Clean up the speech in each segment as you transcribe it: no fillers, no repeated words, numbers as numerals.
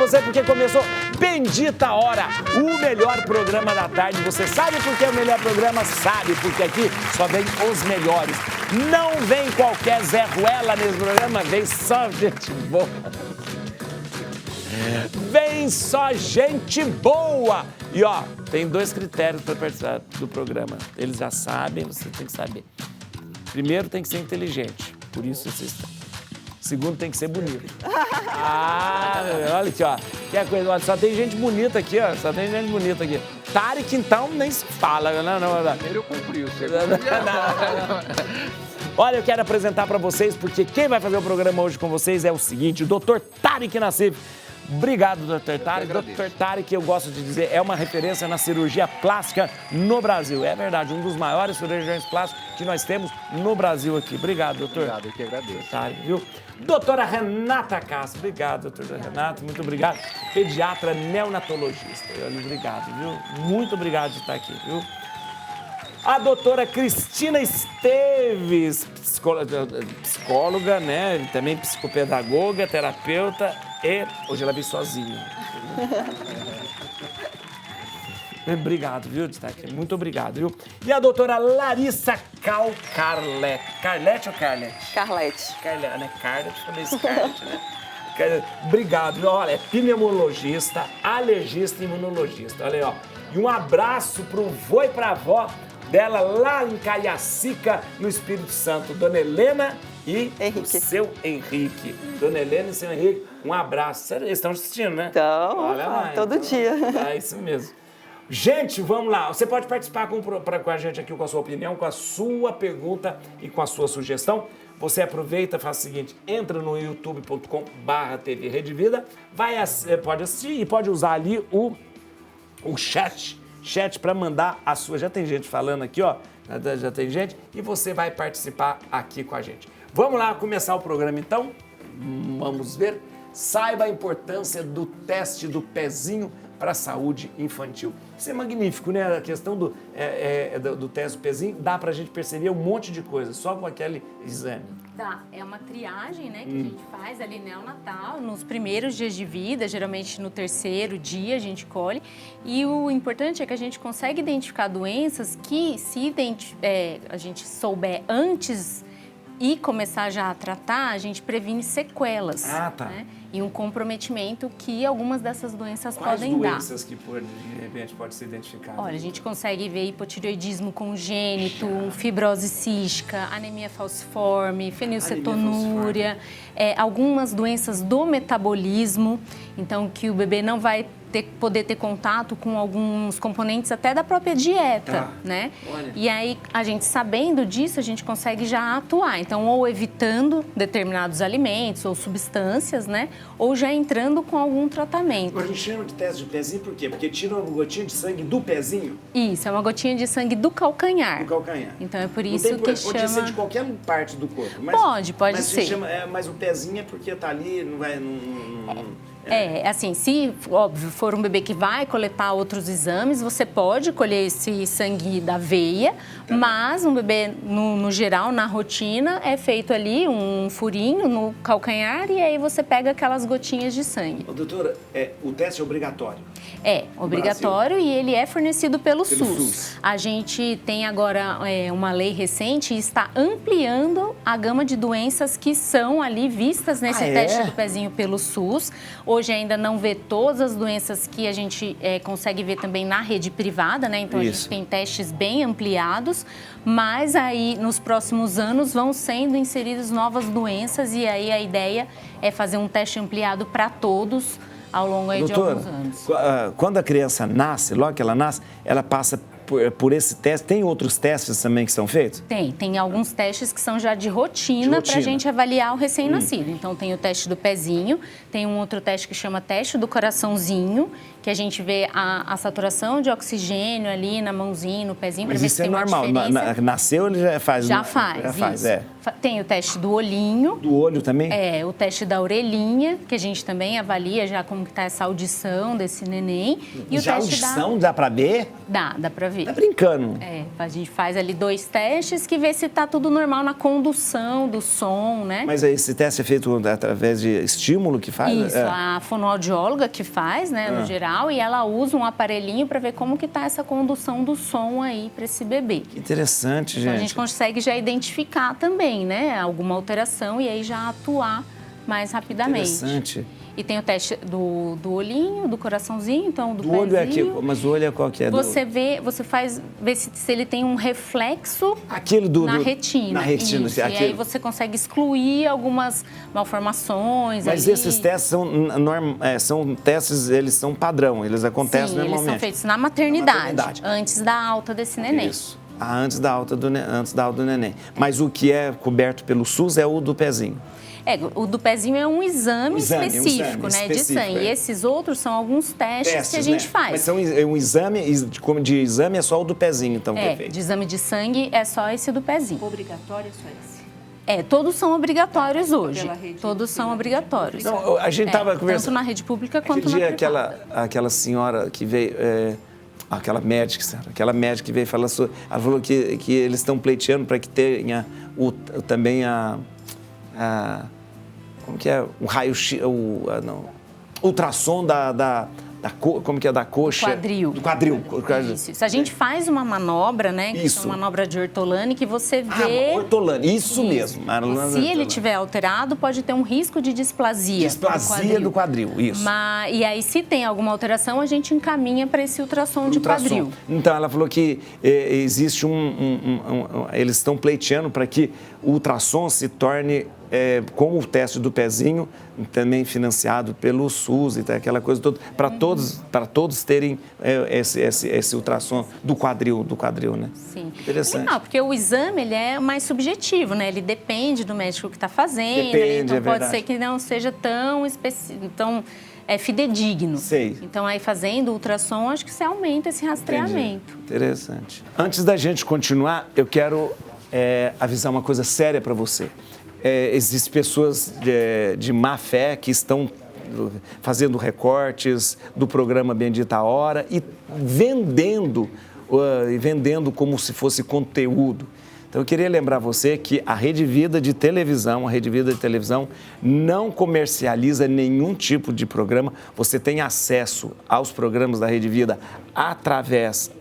você porque começou Bendita Hora, o melhor programa da tarde. Você sabe por que é o melhor programa? Sabe, porque aqui só vem os melhores. Não vem qualquer Zé Ruela nesse programa, vem só gente boa. Vem só gente boa. E ó, tem 2 critérios para participar do programa. Eles já sabem, você tem que saber. Primeiro, tem que ser inteligente, por isso você está. Segundo, tem que ser bonito. Olha aqui, ó. Que coisa, olha, só tem gente bonita aqui, ó. Só tem gente bonita aqui. Tarek, então, nem se fala. Não. Primeiro eu cumpri, o segundo Olha, eu quero apresentar para vocês, porque quem vai fazer o programa hoje com vocês é o seguinte, o Dr. Tarek Nassif. Obrigado, Dr. Tarek. Dr. Tarek, eu gosto de dizer, é uma referência na cirurgia plástica no Brasil. É verdade, um dos maiores cirurgiões plásticos que nós temos no Brasil aqui. Obrigado, doutor. Obrigado, eu que agradeço. Tarek, viu? Doutora Renata Castro. Obrigado, doutora Renata. Muito obrigado. Pediatra neonatologista. Obrigado, viu? Muito obrigado de estar aqui, viu? A doutora Cristina Esteves, psicóloga, né? Também psicopedagoga, terapeuta e hoje ela veio sozinha. Obrigado, viu, de estar aqui. Muito obrigado, viu? E a doutora Larissa Carlete. Carlete ou Carlete? Carlete. Carlete, né? Carlete, também Scarlett, né? Obrigado, viu? Olha, é pneumologista, alergista e imunologista. Olha aí, ó. E um abraço pro vô e pra avó dela lá em Cariacica, no Espírito Santo. Dona Helena e Henrique. o seu Henrique. Dona Helena e seu Henrique, um abraço. Sério, eles estão assistindo, né? Então, olha lá, todo dia. É isso mesmo. Gente, vamos lá. Você pode participar com a gente aqui com a sua opinião, com a sua pergunta e com a sua sugestão. Você aproveita, faz o seguinte, entra no youtube.com/TV Rede Vida, pode assistir e pode usar ali o chat para mandar a sua. Já tem gente falando aqui, ó. Já tem gente. E você vai participar aqui com a gente. Vamos lá começar o programa, então? Vamos ver. Saiba a importância do teste do pezinho para a saúde infantil. Isso é magnífico, né? A questão do teste do pezinho, dá para a gente perceber um monte de coisa, só com aquele exame. Dá. É uma triagem, né, que a gente faz ali neonatal, nos primeiros dias de vida, geralmente no 3º dia a gente colhe. E o importante é que a gente consegue identificar doenças que, se a gente souber antes e começar já a tratar, a gente previne sequelas. Ah, tá. Né? E um comprometimento que algumas dessas doenças Quais podem dar. doenças que, de repente, pode ser identificada? Olha, a gente consegue ver hipotireoidismo congênito, fibrose cística, anemia falciforme, fenilcetonúria, algumas doenças do metabolismo, então que o bebê não vai poder ter contato com alguns componentes até da própria dieta, né? Olha. E aí, a gente sabendo disso, a gente consegue já atuar. Então, ou evitando determinados alimentos ou substâncias, né? Ou já entrando com algum tratamento. A gente chama de teste de pezinho por quê? Porque tira uma gotinha de sangue do pezinho? Isso, é uma gotinha de sangue do calcanhar. Do calcanhar. Então, é por isso Não tem, que pode chama... ser de qualquer parte do corpo. Mas, Pode mas ser. Mas o pezinho é porque tá ali, não vai... Assim, se, óbvio, for um bebê que vai coletar outros exames, você pode colher esse sangue da veia, mas um bebê, no geral, na rotina, é feito ali um furinho no calcanhar e aí você pega aquelas gotinhas de sangue. Doutora, o teste é obrigatório? É obrigatório e ele é fornecido pelo SUS. SUS. A gente tem agora uma lei recente e está ampliando a gama de doenças que são ali vistas nesse teste do pezinho pelo SUS. Hoje ainda não vê todas as doenças que a gente consegue ver também na rede privada, né? Então a gente tem testes bem ampliados, mas aí nos próximos anos vão sendo inseridas novas doenças e aí a ideia é fazer um teste ampliado para todos ao longo aí de alguns anos. Quando a criança nasce, logo que ela nasce, ela passa por esse teste. Tem outros testes também que são feitos? Tem alguns testes que são já de rotina para a gente avaliar o recém-nascido. Então, tem o teste do pezinho, tem um outro teste que chama teste do coraçãozinho, que a gente vê a saturação de oxigênio ali na mãozinha, no pezinho, para ver se tem uma diferença. Mas isso é normal? Nasceu, ele já faz? Já faz, isso. Tem o teste do olhinho. Do olho também? O teste da orelhinha, que a gente também avalia já como que tá essa audição desse neném. E já o teste audição dá pra ver? Dá pra ver. Tá brincando? A gente faz ali 2 testes que vê se tá tudo normal na condução do som, né? Mas esse teste é feito através de estímulo que faz? Isso, a fonoaudióloga que faz, né, no geral, e ela usa um aparelhinho para ver como que tá essa condução do som aí para esse bebê. Que interessante, gente. Então a gente consegue já identificar também, né, alguma alteração e aí já atuar mais rapidamente. Interessante. E tem o teste do olhinho, do coraçãozinho, então do olho é aqui, pezinho. mas o olho é qual que é? Você vê se ele tem um reflexo na retina. Na retina. Isso, e aí você consegue excluir algumas malformações. Mas esses testes são testes, eles são padrão, eles acontecem normalmente. Eles são feitos na maternidade, antes da alta desse neném. Isso, antes da alta do neném. Mas o que é coberto pelo SUS é o do pezinho. O do pezinho é um exame específico, né, de sangue. E esses outros são alguns testes que a gente faz. Mas são um exame, como de exame é só o do pezinho, então, que é feito. De exame de sangue é só esse do pezinho. Obrigatório é só esse? Todos são obrigatórios hoje. Todos são obrigatórios. Não, a gente estava conversando. Tanto na rede pública quanto na privada. Aquela senhora que veio... Aquela médica que veio falar sobre... Ela falou que eles estão pleiteando para que tenha também como que é? O raio-x... ultrassom como que é? Da coxa? Do quadril. Isso. A gente faz uma manobra, né? Que é uma manobra de Ortolani, que você vê... Ortolani, isso mesmo. Se ele estiver alterado, pode ter um risco de displasia. Displasia do quadril, isso. E aí, se tem alguma alteração, a gente encaminha para esse ultrassom de quadril. Então, ela falou que existe eles estão pleiteando para que o ultrassom se torne... como o teste do pezinho, também financiado pelo SUS e aquela coisa toda, para todos terem esse ultrassom do quadril, né? Sim. Interessante. Porque o exame ele é mais subjetivo, né? Ele depende do médico que está fazendo, depende, então pode ser que não seja tão específico, fidedigno. Sei. Então, aí fazendo ultrassom, acho que você aumenta esse rastreamento. Entendi. Interessante. Antes da gente continuar, eu quero avisar uma coisa séria para você. Existem pessoas de má fé que estão fazendo recortes do programa Bendita a Hora e vendendo como se fosse conteúdo. Então, eu queria lembrar você que a Rede Vida de televisão não comercializa nenhum tipo de programa. Você tem acesso aos programas da Rede Vida através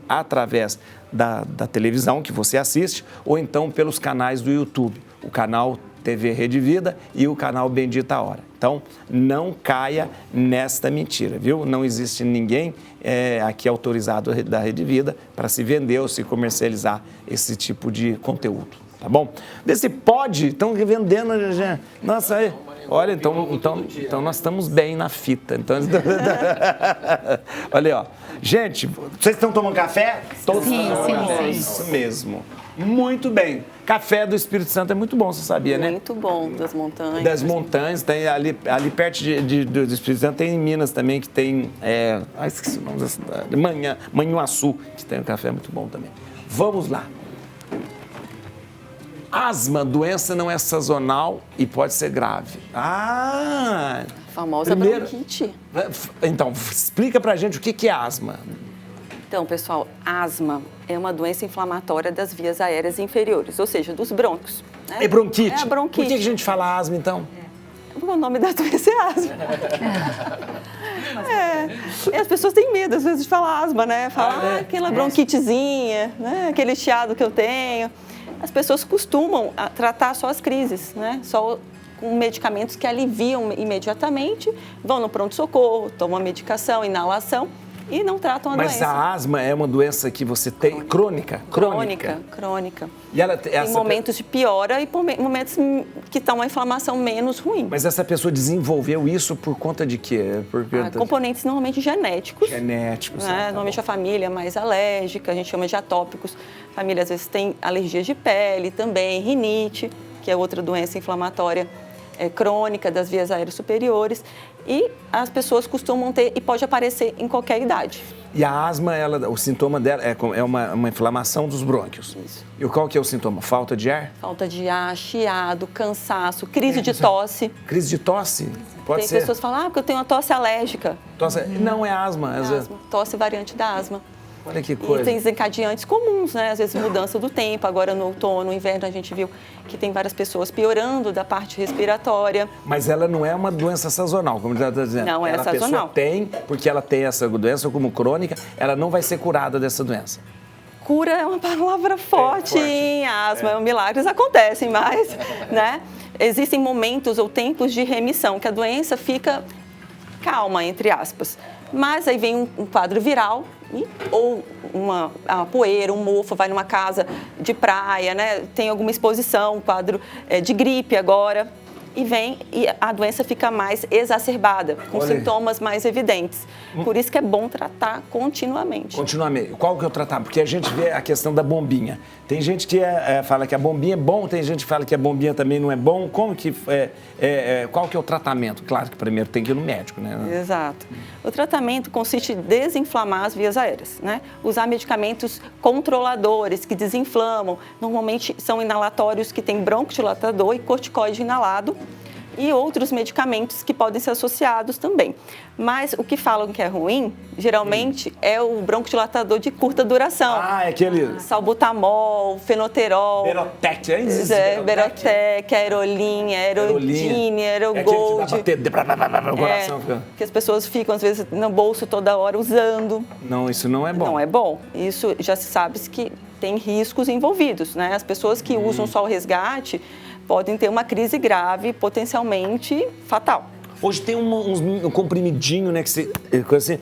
da televisão que você assiste ou então pelos canais do YouTube, o canal TV Rede Vida e o canal Bendita a Hora. Então, não caia nesta mentira, viu? Não existe ninguém aqui autorizado da Rede Vida para se vender ou se comercializar esse tipo de conteúdo, tá bom? Vê se pode, estão vendendo já. Nossa, aí. Olha, então nós estamos bem na fita. Então... Olha aí, ó. Gente, vocês estão tomando café? Todos sim. Isso mesmo. Muito bem. Café do Espírito Santo é muito bom, você sabia, né? Muito bom, das montanhas. Das montanhas, tem ali perto do Espírito Santo, tem em Minas também, que tem, esqueci o nome da cidade, Manhuaçu, que tem um café muito bom também. Vamos lá. Asma, doença não é sazonal e pode ser grave. A famosa bronquite. Então, explica pra gente o que é asma. Então, pessoal, asma é uma doença inflamatória das vias aéreas inferiores, ou seja, dos brônquios. Né? É bronquite? É a bronquite. Por que a gente fala asma, então? Porque o nome da doença é asma. E as pessoas têm medo, às vezes, de falar asma, né? Falar aquela bronquitezinha, né? Aquele chiado que eu tenho. As pessoas costumam tratar só as crises, né? Só com medicamentos que aliviam imediatamente, vão no pronto-socorro, tomam a medicação, inalação, e não tratam a doença. Mas a asma é uma doença que você tem crônica? Crônica. E ela tem momentos de piora e momentos que estão uma inflamação menos ruim. Mas essa pessoa desenvolveu isso por conta de quê? Componentes normalmente genéticos. Tá normalmente a família é mais alérgica, a gente chama de atópicos. A família às vezes tem alergias de pele também, rinite, que é outra doença inflamatória crônica das vias aéreas superiores e as pessoas costumam ter e pode aparecer em qualquer idade. E a asma, o sintoma dela é uma inflamação dos brônquios. Isso. E qual que é o sintoma? Falta de ar? Falta de ar, chiado, cansaço, crise de tosse. Crise de tosse? Pode Tem ser. pessoas que falam, porque eu tenho uma tosse alérgica. Tosse, não é asma. Asma, tosse variante da asma. Olha que E coisa. tem desencadeantes comuns, né? Às vezes mudança do tempo, agora no outono, no inverno a gente viu que tem várias pessoas piorando da parte respiratória. Mas ela não é uma doença sazonal, como já está dizendo. Não é A pessoa sazonal. tem, porque ela tem essa doença como crônica, ela não vai ser curada dessa doença. Cura é uma palavra forte, forte. em asma, milagres acontecem, mas, né? Existem momentos ou tempos de remissão, que a doença fica calma, entre aspas. Mas aí vem um quadro viral, ou uma poeira, um mofo, vai numa casa de praia, né? Tem alguma exposição, um quadro de gripe agora, e a doença fica mais exacerbada, com Olha aí. sintomas mais evidentes. Por isso que é bom tratar continuamente. Continuamente. Qual que é o tratamento? Porque a gente vê a questão da bombinha. Tem gente que fala que a bombinha é bom, tem gente que fala que a bombinha também não é bom. Como que qual que é o tratamento? Claro que primeiro tem que ir no médico, né? Exato. O tratamento consiste em desinflamar as vias aéreas, né? Usar medicamentos controladores que desinflamam. Normalmente são inalatórios que têm broncodilatador e corticoide inalado e outros medicamentos que podem ser associados também. Mas o que falam que é ruim, geralmente, é o broncodilatador de curta duração. Ah, é aquele... Salbutamol, fenoterol. Berotec, é isso? Berotec, aerolinha, aerodine, aerogold. É aquele que dá pra bater o coração. Fica... que as pessoas ficam, às vezes, no bolso toda hora usando. Não, isso não é bom. Não é bom. Isso já se sabe que tem riscos envolvidos, né? As pessoas que usam só o resgate podem ter uma crise grave, potencialmente fatal. Hoje tem um comprimidinho, né, que você assim,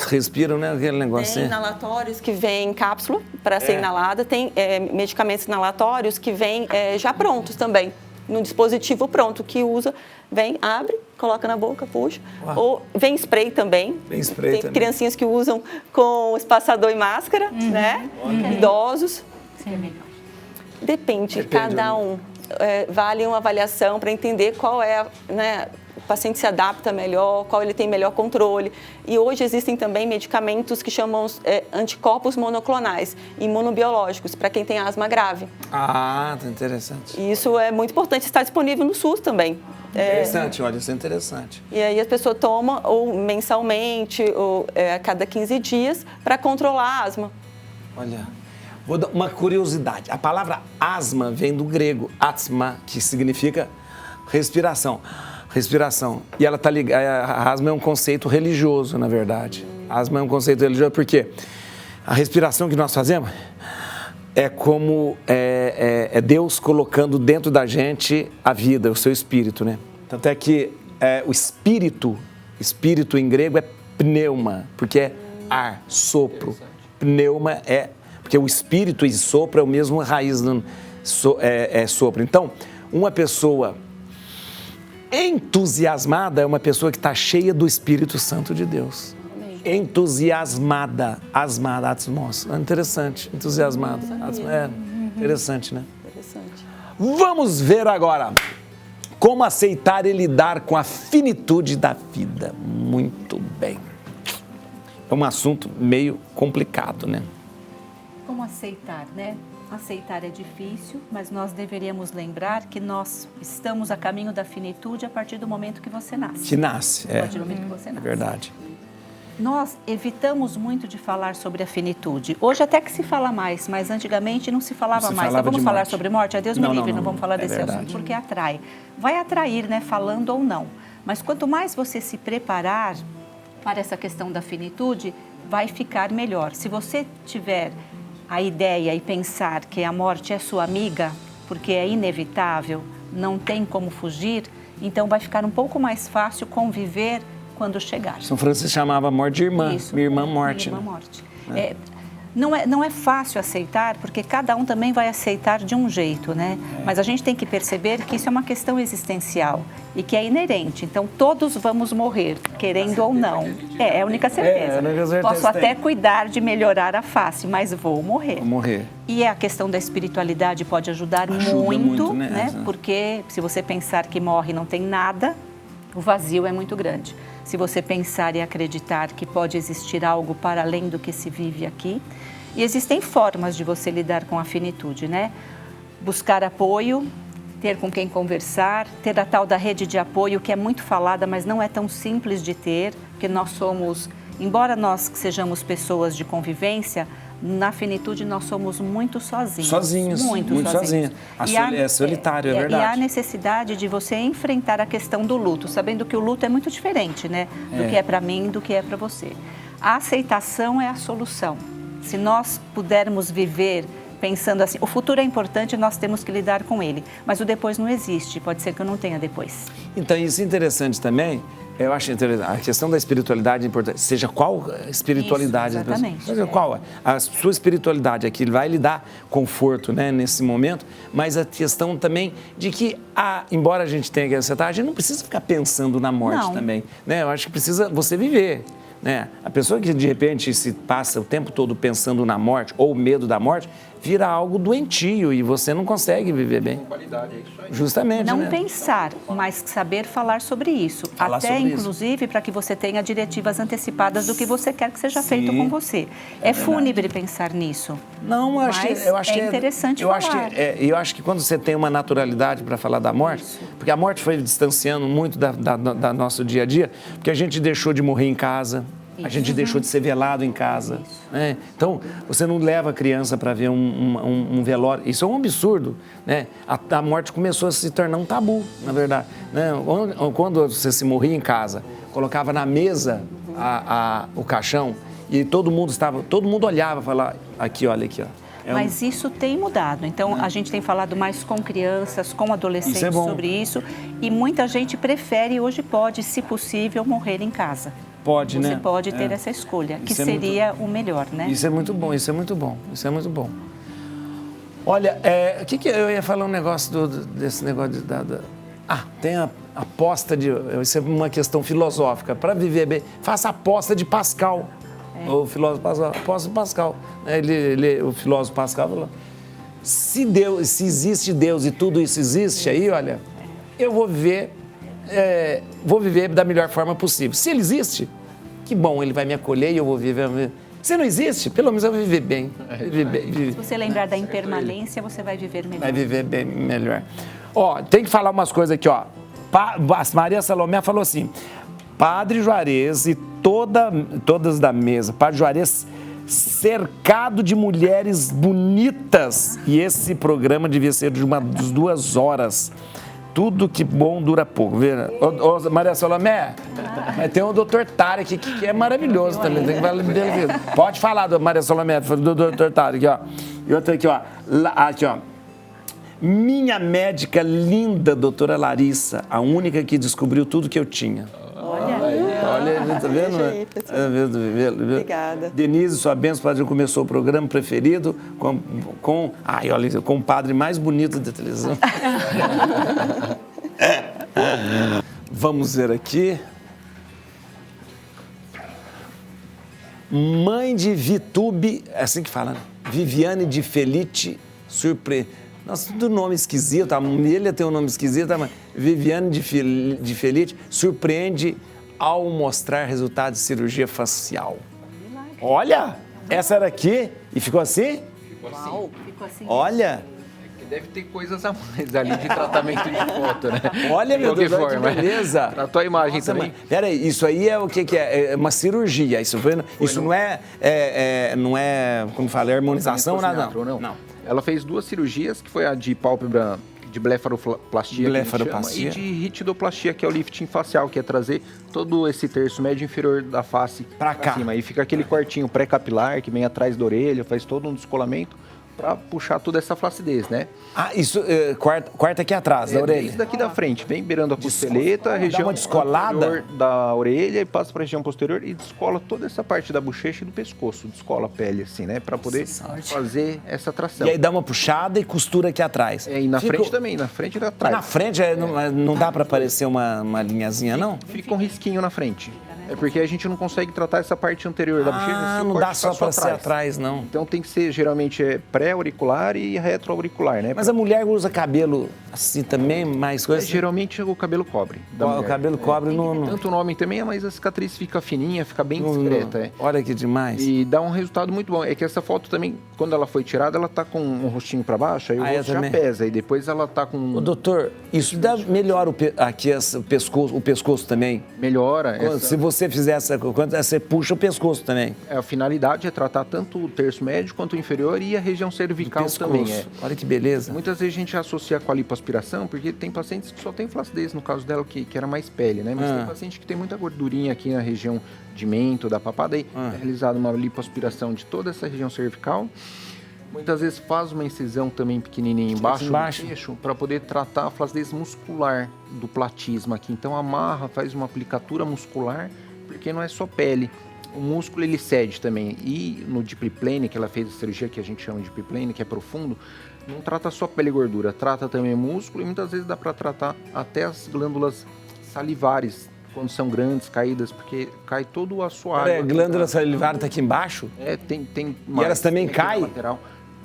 respiram, né, aquele negócio. Tem inalatórios que vêm em cápsula para ser inalada, tem medicamentos inalatórios que vêm já prontos também, no dispositivo pronto, que usa, vem, abre, coloca na boca, puxa. Uau. Ou vem spray também. Vem spray tem também. criancinhas que usam com espaçador e máscara, né? Idosos. Sim. Depende, cada um. Vale uma avaliação para entender qual é, né, o paciente se adapta melhor, qual ele tem melhor controle. E hoje existem também medicamentos que chamam anticorpos monoclonais, imunobiológicos, para quem tem asma grave. Ah, tá interessante. E isso é muito importante, está disponível no SUS também. Interessante, olha, isso é interessante. E aí a pessoa toma ou mensalmente, ou a cada 15 dias, para controlar a asma. Olha, vou dar uma curiosidade. A palavra asma vem do grego asma, que significa respiração. Respiração. E ela tá ligada. A asma é um conceito religioso, na verdade. A asma é um conceito religioso porque a respiração que nós fazemos é como Deus colocando dentro da gente a vida, o seu espírito, né? Tanto é que o espírito em grego é pneuma, porque é ar, sopro. Pneuma porque o espírito e sopro é o mesmo raiz do sopro. Então, uma pessoa entusiasmada é uma pessoa que está cheia do Espírito Santo de Deus. Amém. Entusiasmada, asmada, atmos. Interessante, entusiasmada. Interessante, né? Interessante. Vamos ver agora como aceitar e lidar com a finitude da vida. Muito bem. É um assunto meio complicado, né? Como aceitar, né? Aceitar é difícil, mas nós deveríamos lembrar que nós estamos a caminho da finitude a partir do momento que você nasce. Que nasce, A partir do momento que você é nasce. verdade. Nós evitamos muito de falar sobre a finitude. Hoje até que se fala mais, mas antigamente não se falava mais. falava Então, vamos de falar morte. sobre morte? A Deus me Não, livre, não, não vamos falar é desse verdade. assunto, porque atrai. Vai atrair, né? Falando ou não. Mas quanto mais você se preparar para essa questão da finitude, vai ficar melhor. Se você tiver a ideia e pensar que a morte é sua amiga, porque é inevitável, não tem como fugir, então vai ficar um pouco mais fácil conviver quando chegar. São Francisco chamava a morte de irmã. Isso. Minha irmã morte. Minha irmã né? morte. Não é fácil aceitar, porque cada um também vai aceitar de um jeito, né? Mas a gente tem que perceber que isso é uma questão existencial e que é inerente. Então, todos vamos morrer, querendo ou não. É a única certeza. a única certeza Posso até cuidar de melhorar a face, mas vou morrer. Vou morrer. E a questão da espiritualidade pode ajudar Ajuda muito, muito, né? Porque se você pensar que morre e não tem nada, o vazio é muito grande. Se você pensar e acreditar que pode existir algo para além do que se vive aqui. E existem formas de você lidar com a finitude, né? Buscar apoio, ter com quem conversar, ter a tal da rede de apoio, que é muito falada, mas não é tão simples de ter, porque nós somos, embora nós sejamos pessoas de convivência, na finitude nós somos muito sozinhos. Sozinhos, muito sozinhos. É solitário, é verdade. E há necessidade de você enfrentar a questão do luto, sabendo que o luto é muito diferente, né? Do que é para mim, do que é para você. A aceitação é a solução. Se nós pudermos viver pensando assim, o futuro é importante, nós temos que lidar com ele, mas o depois não existe, pode ser que eu não tenha depois. Então, isso é interessante também. Eu acho interessante, a questão da espiritualidade é importante, seja qual espiritualidade. Isso, exatamente. Seja qual a sua espiritualidade, aqui vai lhe dar conforto, né, nesse momento, mas a questão também de que, embora a gente tenha que aceitar, a gente não precisa ficar pensando na morte também, né? Eu acho que precisa você viver. Né? A pessoa que de repente se passa o tempo todo pensando na morte ou medo da morte, vira algo doentio e você não consegue viver bem. Qualidade, é isso aí. Justamente, Não né? pensar, mas saber falar sobre isso. Falar Até, sobre inclusive, para que você tenha diretivas antecipadas do que você quer que seja feito com você. É fúnebre pensar nisso. Não, eu acho que é interessante eu falar. Eu acho que quando você tem uma naturalidade para falar da morte, porque a morte foi distanciando muito da nosso dia a dia, porque a gente deixou de morrer em casa, a gente deixou de ser velado em casa. Né? Então, você não leva a criança para ver um velório. Isso é um absurdo. Né? A morte começou a se tornar um tabu, na verdade. Né? Quando você se morria em casa, colocava na mesa o caixão e todo mundo olhava e falava, aqui, olha aqui, ó. Mas isso tem mudado. Então, a gente tem falado mais com crianças, com adolescentes sobre isso. E muita gente prefere, hoje pode, se possível, morrer em casa. Pode, Você né? pode ter essa escolha, que seria o melhor, né? Isso é muito bom, isso é muito bom, isso é muito bom. Olha, eu ia falar um negócio desse negócio tem a aposta isso é uma questão filosófica. Para viver bem, faça a aposta de Pascal. O filósofo Pascal, aposta de Pascal. O filósofo Pascal falou, se existe Deus e tudo isso existe aí, olha, eu vou viver da melhor forma possível. Se ele existe, que bom, ele vai me acolher e eu vou viver. Se não existe, pelo menos eu vou viver bem. Se você lembrar da impermanência, você vai viver melhor. Vai viver bem melhor. Ó, tem que falar umas coisas aqui, ó. Maria Salomé falou assim, Padre Juarez e todas da mesa, Padre Juarez cercado de mulheres bonitas e esse programa devia ser de umas 2 horas. Tudo que bom dura pouco. Ô, Maria Salomé, tem o Dr. Tari aqui que é maravilhoso também. Tem que falar dele. Pode falar, Maria Salomé, do Dr. Tari aqui, ó. E outra aqui, ó. Aqui, ó. Minha médica linda, doutora Larissa, a única que descobriu tudo que eu tinha. Olha, tá vendo? Obrigada. Denise, sua bênção, padre, começou o programa preferido com o padre mais bonito da televisão. Vamos ver aqui. Mãe de Vitube, é assim que fala, né? Viviane de Felite, Nossa, tudo nome esquisito, a Milha tem um nome esquisito, mas Viviane de Felite surpreende ao mostrar resultado de cirurgia facial. Olha, essa era aqui e ficou assim? Ficou assim. Uau, ficou assim. Olha. Que deve ter coisas a mais ali de tratamento de foto, né? Olha, meu Deus, que beleza. Tratou a imagem também. Peraí, isso aí é o que é? É uma cirurgia. Isso não é, como fala, harmonização, nada, não. Ela fez 2 cirurgias, que foi a de pálpebra de blefaroplastia e de ritidoplastia, que é o lifting facial, que é trazer todo esse terço médio inferior da face pra cá. Cima. Aí fica aquele quartinho pré-capilar que vem atrás da orelha, faz todo um descolamento para puxar toda essa flacidez, né? Ah, isso quarta aqui atrás, da orelha? Desde aqui da frente, vem beirando a costeleta, a região descolada da orelha e passa para a região posterior e descola toda essa parte da bochecha e do pescoço, descola a pele assim, né? Para poder fazer essa tração. E aí dá uma puxada e costura aqui atrás. E na frente também, na frente e atrás. Na frente não dá para aparecer uma linhazinha, não? Fica um risquinho na frente. É porque a gente não consegue tratar essa parte anterior da bochecha. Ah, não dá só para ser atrás, não. Então tem que ser, geralmente, pré-auricular e retroauricular, né? Mas a mulher usa cabelo assim também, mais coisas? Geralmente o cabelo cobre. O cabelo cobre no... Tanto no homem também, mas a cicatriz fica fininha, fica bem discreta. Olha que demais. E dá um resultado muito bom. É que essa foto também, quando ela foi tirada, ela tá com um rostinho para baixo, aí o rosto já pesa. E depois ela tá com... Ô, doutor, isso melhora o pescoço também? Melhora. Se você fizer você puxa o pescoço também. A finalidade é tratar tanto o terço médio quanto o inferior e a região cervical também. Olha que beleza. Muitas vezes a gente associa com a lipoaspiração, porque tem pacientes que só tem flacidez, no caso dela, que era mais pele, né? Mas tem paciente que tem muita gordurinha aqui na região de mento, da papada, aí é realizada uma lipoaspiração de toda essa região cervical. Muitas vezes faz uma incisão também pequenininha embaixo do queixo para poder tratar a flacidez muscular do platisma aqui. Então amarra, faz uma aplicatura muscular, porque não é só pele. O músculo ele cede também. E no deep plane, que ela fez a cirurgia que a gente chama de deep plane, que é profundo, não trata só pele e gordura, trata também músculo e muitas vezes dá para tratar até as glândulas salivares, quando são grandes, caídas, porque cai todo o assoalho. A glândula salivar está aqui embaixo? Tem e elas também caem?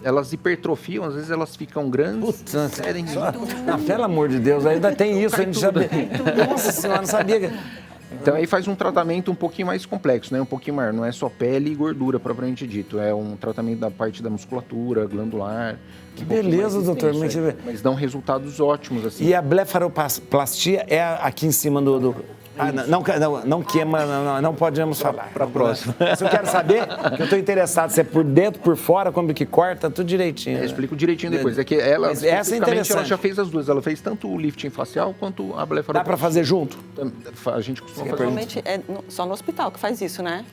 Elas hipertrofiam, às vezes elas ficam grandes. Putz, pelo amor de Deus, ainda tem isso, a gente já... Nossa senhora, não sabia. Então aí faz um tratamento um pouquinho mais complexo, né? Um pouquinho maior, não é só pele e gordura propriamente dito, é um tratamento da parte da musculatura, glandular. Que beleza, doutor. Mas dão resultados ótimos, assim. E a blefaroplastia é aqui em cima do... não queima, não podemos falar. Para a próxima. Se eu quero saber, que eu estou interessado, se é por dentro, por fora, como que corta, tudo direitinho. Eu explico direitinho depois. É que ela, essa é interessante. Ela já fez as duas. Ela fez tanto o lifting facial quanto a blefaroplastia. Dá para fazer junto? A gente costuma fazer. Normalmente é só no hospital que faz isso, né?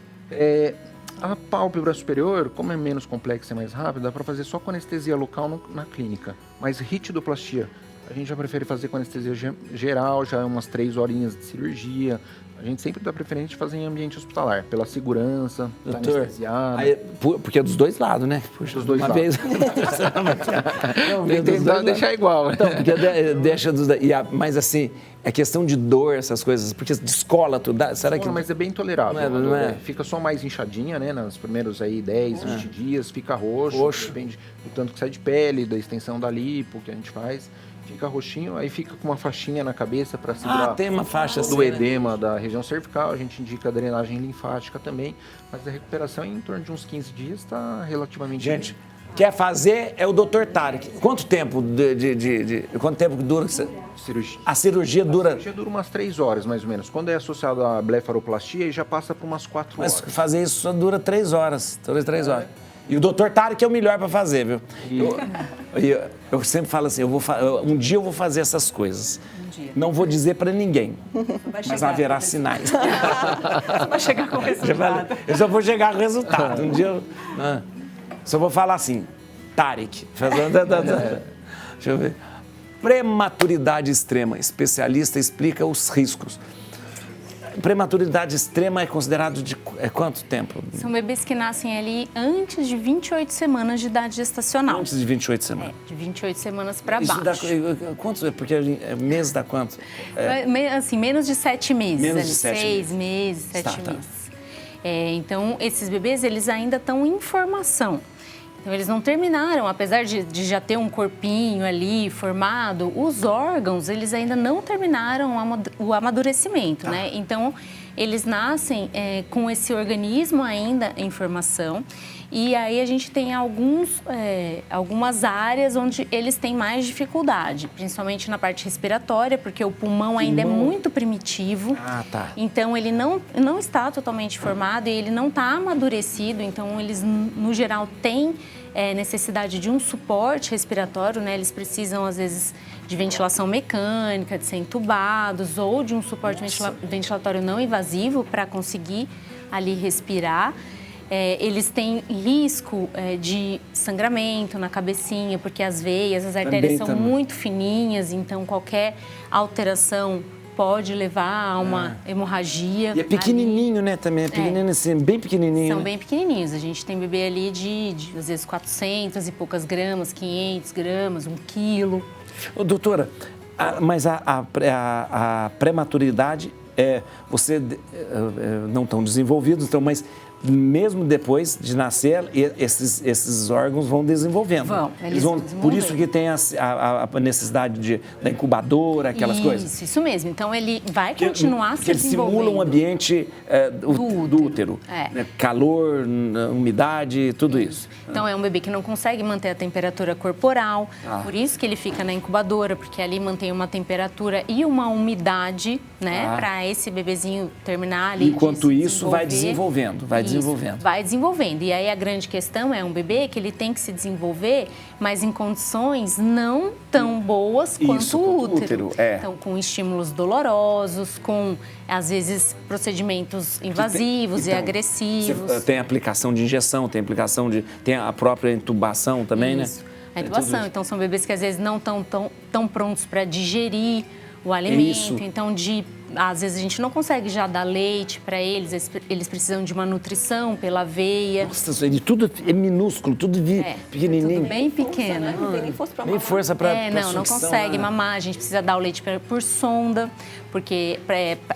A pálpebra superior, como é menos complexa e mais rápida, dá para fazer só com anestesia local na clínica. Mas ritidoplastia, a gente já prefere fazer com anestesia geral, já umas 3 horinhas de cirurgia. A gente sempre dá preferência de fazer em ambiente hospitalar, pela segurança, doutor, anestesiada. Porque é dos dois lados, né? Puxa, dos dois lados. Vez... Tentar deixar igual. Então, porque deixa dos... Mas assim, é questão de dor, essas coisas, porque descola tudo. Será que... Mas é bem tolerável. Não é? Fica só mais inchadinha, né? Nos primeiros aí 10, 20 dias, fica roxo. Depende do tanto que sai de pele, da extensão da lipo que a gente faz. Fica roxinho, aí fica com uma faixinha na cabeça para segurar tem uma faixa do edema da região cervical. A gente indica a drenagem linfática também, mas a recuperação em torno de uns 15 dias está relativamente... Gente, quer fazer é o Dr. Tarek. Quanto tempo quanto tempo dura cirurgia? A cirurgia dura... A cirurgia dura umas 3 horas, mais ou menos. Quando é associado à blefaroplastia, já passa por umas 4 horas. Mas fazer isso só dura 3 horas. 3 horas. E o Dr. Tarek é o melhor para fazer, viu? Eu sempre falo assim, um dia eu vou fazer essas coisas. Não vou dizer para ninguém, mas haverá sinais. Você vai chegar com o resultado. Eu só vou chegar com o resultado. Um dia eu só vou falar assim, Tarek. Deixa eu ver. Prematuridade extrema. Especialista explica os riscos. Prematuridade extrema é considerado de quanto tempo? São bebês que nascem ali antes de 28 semanas de idade gestacional. Antes de 28 semanas? De 28 semanas para baixo. Quantos? Porque mês dá quanto? Assim, menos de 7 meses. Menos de 7 6 meses, 7 meses. Então, esses bebês, eles ainda estão em formação. Então, eles não terminaram, apesar de já ter um corpinho ali formado, os órgãos, eles ainda não terminaram o amadurecimento, né? Então, eles nascem com esse organismo ainda em formação. E aí a gente tem algumas áreas onde eles têm mais dificuldade, principalmente na parte respiratória, porque o pulmão ainda é muito primitivo. Então, ele não está totalmente formado e ele não está amadurecido. Então, eles, no geral, têm necessidade de um suporte respiratório, né? Eles precisam, às vezes, de ventilação mecânica, de ser entubados ou de um suporte ventilatório não invasivo para conseguir ali respirar. eles têm risco de sangramento na cabecinha, porque as veias, as artérias são muito fininhas, então qualquer alteração pode levar a uma hemorragia. E é pequenininho, né, também, é pequenininho assim, bem pequenininho. São bem pequenininhos, a gente tem bebê ali de às vezes 400 e poucas gramas, 500 gramas, 1 quilo. Ô, doutora, mas a prematuridade, você não tão desenvolvidos, então, mas mesmo depois de nascer, esses órgãos vão desenvolvendo. Eles vão por isso que tem a necessidade da incubadora, aquelas coisas. Isso mesmo. Então, ele vai continuar se desenvolvendo. Ele simula um ambiente do útero. Né? Calor, umidade, tudo isso. Então, é um bebê que não consegue manter a temperatura corporal, por isso que ele fica na incubadora, porque ali mantém uma temperatura e uma umidade, né, para esse bebezinho terminar ali. Enquanto isso, vai desenvolvendo, vai desenvolvendo. E aí a grande questão é um bebê que ele tem que se desenvolver, mas em condições não tão boas quanto o útero. Então, com estímulos dolorosos, com, às vezes, procedimentos invasivos e agressivos. Tem aplicação de injeção, tem a própria intubação também, né? A intubação. Então, são bebês que, às vezes, não estão tão prontos para digerir o alimento. Então, às vezes a gente não consegue já dar leite para eles, eles precisam de uma nutrição pela veia. Nossa, tudo é minúsculo, tudo pequenininho. Tudo bem pequeno. Nem força para não consegue mamar, a gente precisa dar o leite por sonda, porque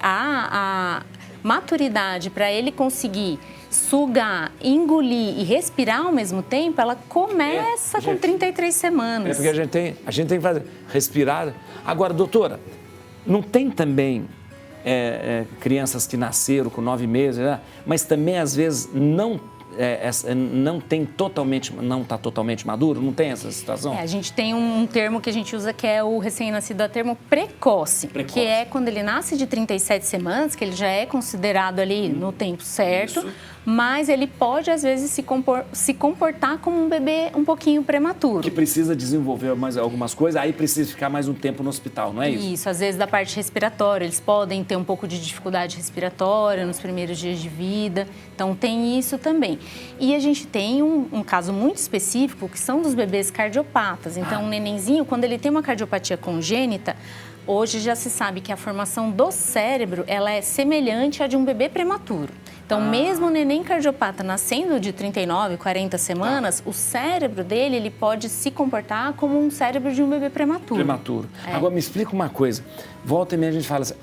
a maturidade para ele conseguir sugar, engolir e respirar ao mesmo tempo, ela começa com 33 semanas. Porque a gente tem que fazer respirar. Agora, doutora, não tem também crianças que nasceram com 9 meses, né? Mas também às vezes não está totalmente maduro? Não tem essa situação? A gente tem um termo que a gente usa que é o recém-nascido, é o termo precoce, que é quando ele nasce de 37 semanas, que ele já é considerado ali no tempo certo, mas ele pode, às vezes, se comportar como um bebê um pouquinho prematuro. Que precisa desenvolver mais algumas coisas, aí precisa ficar mais um tempo no hospital, não é isso? Isso, às vezes da parte respiratória, eles podem ter um pouco de dificuldade respiratória nos primeiros dias de vida, então tem isso também. E a gente tem um caso muito específico, que são dos bebês cardiopatas. Então, um nenenzinho, quando ele tem uma cardiopatia congênita, hoje já se sabe que a formação do cérebro, ela é semelhante à de um bebê prematuro. Então, mesmo o neném cardiopata nascendo de 39, 40 semanas, o cérebro dele, ele pode se comportar como um cérebro de um bebê prematuro. Agora, me explica uma coisa. Volta e meia a gente fala assim,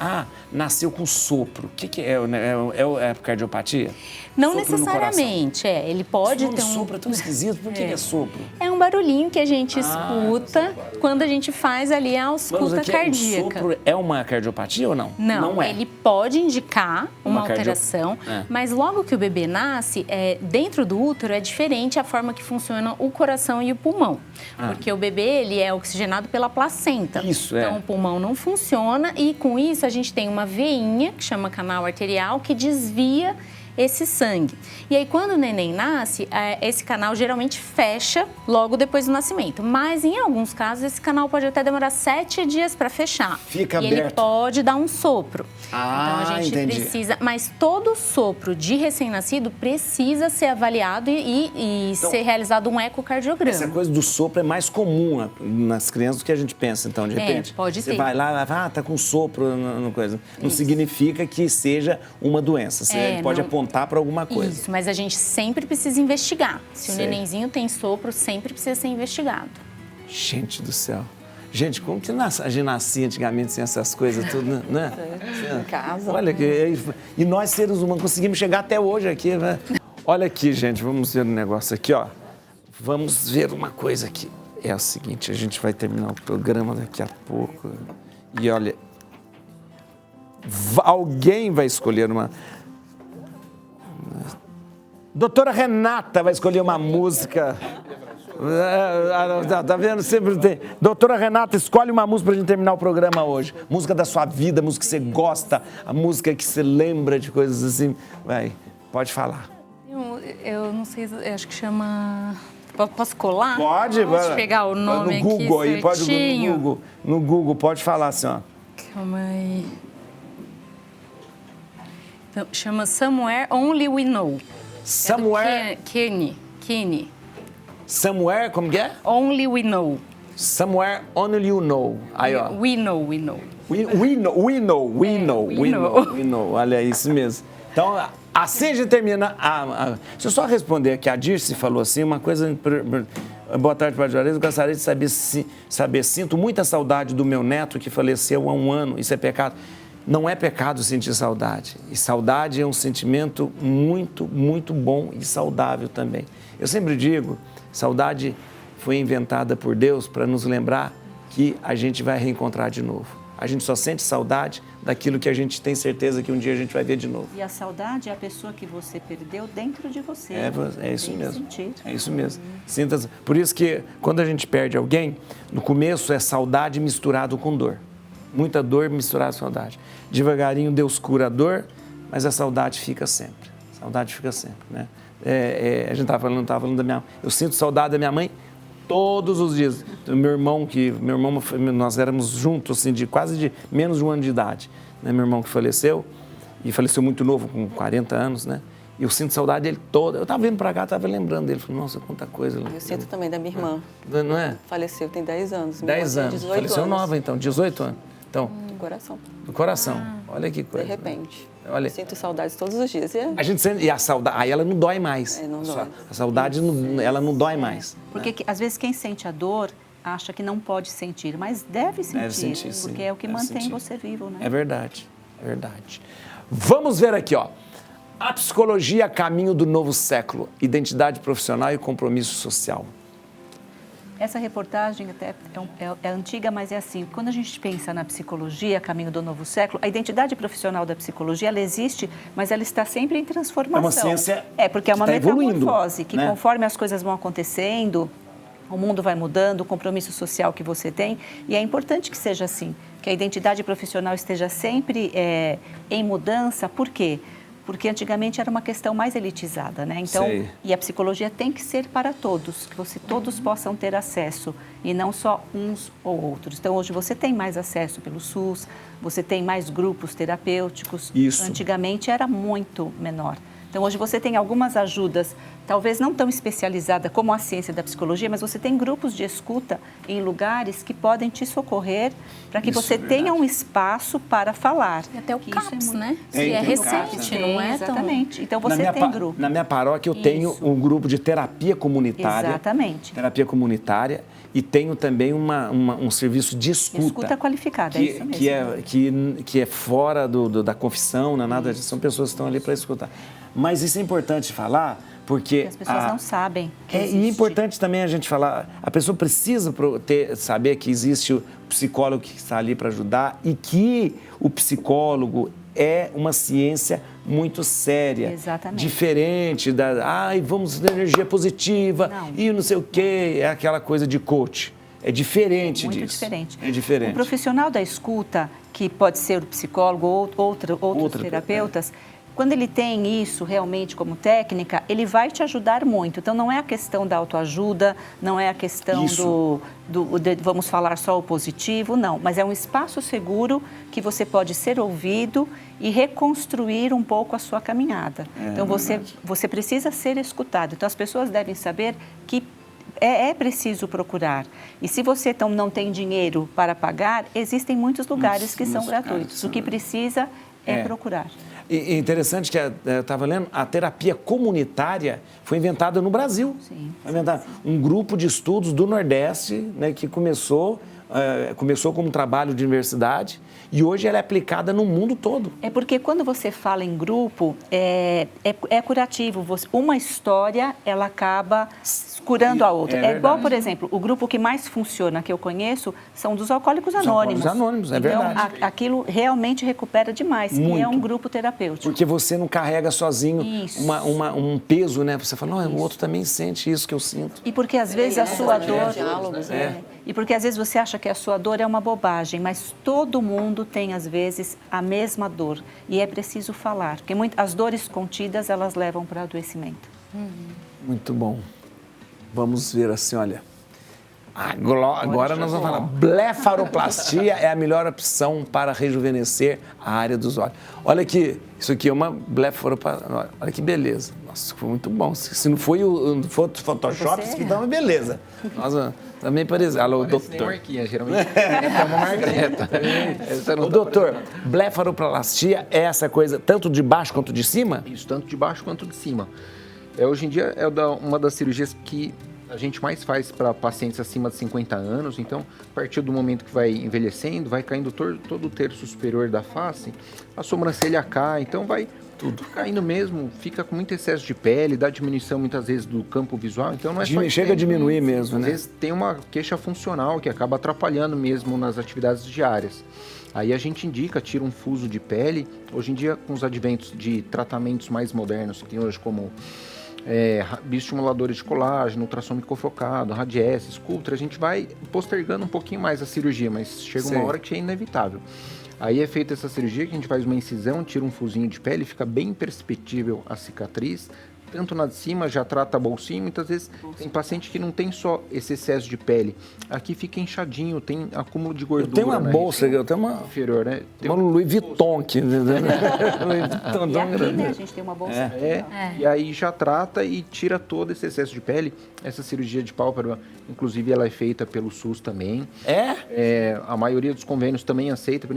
nasceu com sopro. O que é? É cardiopatia? Não sopro necessariamente, ele pode ter um... Sopro é tão esquisito, por que é sopro? É um barulhinho que a gente escuta quando a gente faz ali a ausculta cardíaca. O sopro é uma cardiopatia ou não? Não é. Ele pode indicar uma alteração, mas logo que o bebê nasce, dentro do útero é diferente a forma que funciona o coração e o pulmão. Porque o bebê, ele é oxigenado pela placenta. Então, o pulmão não funciona e com isso a gente tem uma veinha, que chama canal arterial, que desvia esse sangue. E aí, quando o neném nasce, esse canal geralmente fecha logo depois do nascimento. Mas, em alguns casos, esse canal pode até demorar 7 dias para fechar. Fica aberto. Ele pode dar um sopro. Então, a gente precisa... Mas todo sopro de recém-nascido precisa ser avaliado e ser realizado um ecocardiograma. Essa coisa do sopro é mais comum nas crianças do que a gente pensa, então, de repente. Pode ser. Você vai lá, tá com sopro, no coisa. Não significa que seja uma doença. Você pode apontar para alguma coisa. Isso, mas a gente sempre precisa investigar. Se o nenenzinho tem sopro, sempre precisa ser investigado. Gente do céu. Gente, como que a gente nascia antigamente sem essas coisas tudo, né? Em casa. Olha que... E nós, seres humanos, conseguimos chegar até hoje aqui, né? Olha aqui, gente, vamos ver um negócio aqui, ó. Vamos ver uma coisa aqui. É o seguinte, a gente vai terminar o programa daqui a pouco. E olha... Alguém vai escolher uma... Doutora Renata vai escolher uma música. Tá vendo? Sempre tem. Doutora Renata, escolhe uma música pra gente terminar o programa hoje. Música da sua vida, música que você gosta, a música que você lembra de coisas assim. Vai, pode falar. Eu não sei, eu acho que chama... Posso colar? Pode. Posso pegar o nome no Google aqui aí, pode no Google, pode falar assim, ó. Calma aí. Então, chama Somewhere Only We Know. Somewhere... Kearney. Somewhere, como que é? Only We Know. Somewhere only you know. Aí, ó. We know. We know. Olha, isso mesmo. Então, assim a gente termina. Deixa eu só responder aqui. A Dirce falou assim, uma coisa... Boa tarde, Padre Juarez. Eu gostaria de saber, sinto muita saudade do meu neto que faleceu há 1 ano. Isso é pecado? Não é pecado sentir saudade. E saudade é um sentimento muito, muito bom e saudável também. Eu sempre digo, saudade foi inventada por Deus para nos lembrar que a gente vai reencontrar de novo. A gente só sente saudade daquilo que a gente tem certeza que um dia a gente vai ver de novo. E a saudade é a pessoa que você perdeu dentro de você. É isso mesmo. Sentir. É isso mesmo. Sinta. Por isso que quando a gente perde alguém, no começo é saudade misturado com dor. Muita dor misturada com saudade. Devagarinho Deus cura a dor, mas a saudade fica sempre. Saudade fica sempre, né? A gente estava falando da minha... Eu sinto saudade da minha mãe todos os dias. Meu irmão, nós éramos juntos, assim, de menos de 1 ano de idade. Né? Meu irmão que faleceu, e faleceu muito novo, com 40 anos, né? E eu sinto saudade dele toda. Eu estava vindo para cá, estava lembrando dele. Falei, nossa, quanta coisa. Eu sinto também da minha irmã. Não é? Faleceu, tem 10 anos. 10 anos. Faleceu nova, então, 18 anos. Então, do coração. Do coração. Olha que coisa. De repente. Olha. Eu sinto saudades todos os dias. A gente sente, e a saudade, aí ela não dói mais. Não dói. A saudade, ela não dói mais. Porque às vezes quem sente a dor acha que não pode sentir, mas deve sentir, porque é o que mantém você vivo, né? É verdade, é verdade. Vamos ver aqui, ó. A psicologia, caminho do novo século, identidade profissional e compromisso social. Essa reportagem até é antiga, mas é assim, quando a gente pensa na psicologia, caminho do novo século, a identidade profissional da psicologia, ela existe, mas ela está sempre em transformação. É uma ciência porque é uma metamorfose, que né? Conforme as coisas vão acontecendo, o mundo vai mudando, o compromisso social que você tem, e é importante que seja assim, que a identidade profissional esteja sempre em mudança. Por quê? Porque antigamente era uma questão mais elitizada, né? Então, e a psicologia tem que ser para todos, que todos possam ter acesso e não só uns ou outros. Então, hoje você tem mais acesso pelo SUS, você tem mais grupos terapêuticos. Isso. Antigamente era muito menor. Então, hoje você tem algumas ajudas, talvez não tão especializada como a ciência da psicologia, mas você tem grupos de escuta em lugares que podem te socorrer para que você tenha um espaço para falar. E até o CAPS, né? Que é recente, não é? Exatamente. Então, você tem grupo. Na minha paróquia, eu tenho um grupo de terapia comunitária. Exatamente. Terapia comunitária. E tenho também um serviço de escuta. Escuta qualificada, é isso mesmo. Que é fora da confissão, não é nada disso. São pessoas que estão ali para escutar. Mas isso é importante falar, porque as pessoas não sabem. E é importante também a gente falar, a pessoa precisa saber que existe o psicólogo que está ali para ajudar e que o psicólogo é uma ciência muito séria. Exatamente. Diferente vamos ter energia positiva e não sei o quê, é aquela coisa de coach. É diferente disso. Muito diferente. É diferente. O profissional da escuta, que pode ser o psicólogo ou outros terapeutas, quando ele tem isso realmente como técnica, ele vai te ajudar muito. Então, não é a questão da autoajuda, não é a questão vamos falar só o positivo, não. Mas é um espaço seguro que você pode ser ouvido e reconstruir um pouco a sua caminhada. Então, você precisa ser escutado. Então, as pessoas devem saber que é preciso procurar. E se você então não tem dinheiro para pagar, existem muitos lugares que são gratuitos. O que precisa é procurar. E interessante que eu estava lendo, a terapia comunitária foi inventada no Brasil. Sim. Foi inventada um grupo de estudos do Nordeste, né, que começou como um trabalho de universidade e hoje ela é aplicada no mundo todo. É porque quando você fala em grupo, é curativo. Uma história, ela acaba curando a outra. É igual, por exemplo, o grupo que mais funciona, que eu conheço, são dos Alcoólicos Anônimos. Os Alcoólicos Anônimos, é verdade. Então, aquilo realmente recupera demais, e é um grupo terapêutico. Porque você não carrega sozinho um peso, né? Você fala, não, o outro também sente isso que eu sinto. E porque às vezes a sua dor... E porque às vezes você acha que a sua dor é uma bobagem, mas todo mundo tem, às vezes, a mesma dor. E é preciso falar, porque as dores contidas, elas levam para o adoecimento. Muito bom. Vamos ver assim, olha. Agora nós vamos falar. Blefaroplastia é a melhor opção para rejuvenescer a área dos olhos. Olha aqui, isso aqui é uma blefaroplastia. Olha que beleza. Nossa, foi muito bom. Se não foi o Photoshop, isso aqui dá uma beleza. Nossa, também parece. Alô, doutor. Marquinha, geralmente é uma margareta. Ô, doutor, blefaroplastia é essa coisa tanto de baixo quanto de cima? Isso, tanto de baixo quanto de cima. Hoje em dia é uma das cirurgias que a gente mais faz para pacientes acima de 50 anos. Então, a partir do momento que vai envelhecendo, vai caindo todo o terço superior da face, a sobrancelha cai, então vai tudo caindo mesmo, fica com muito excesso de pele, dá diminuição muitas vezes do campo visual, então não é só chega a diminuir mesmo, né? Às vezes tem uma queixa funcional que acaba atrapalhando mesmo nas atividades diárias. Aí a gente indica, tira um fuso de pele. Hoje em dia, com os adventos de tratamentos mais modernos, que tem hoje como bioestimuladores de colágeno, ultrassom microfocado, radiesse, Sculptra, a gente vai postergando um pouquinho mais a cirurgia, mas chega uma hora que é inevitável. Aí é feita essa cirurgia que a gente faz uma incisão, tira um fusinho de pele, fica bem perceptível a cicatriz. Tanto na de cima, já trata a bolsinha, muitas vezes tem paciente que não tem só esse excesso de pele. Aqui fica inchadinho, tem acúmulo de gordura. Eu tenho uma bolsa, eu tenho uma inferior, né? Tem uma Louis Vuitton aqui. E aqui, né, a gente tem uma bolsa. E aí já trata e tira todo esse excesso de pele. Essa cirurgia de pálpebra, inclusive, ela é feita pelo SUS também. A maioria dos convênios também aceita,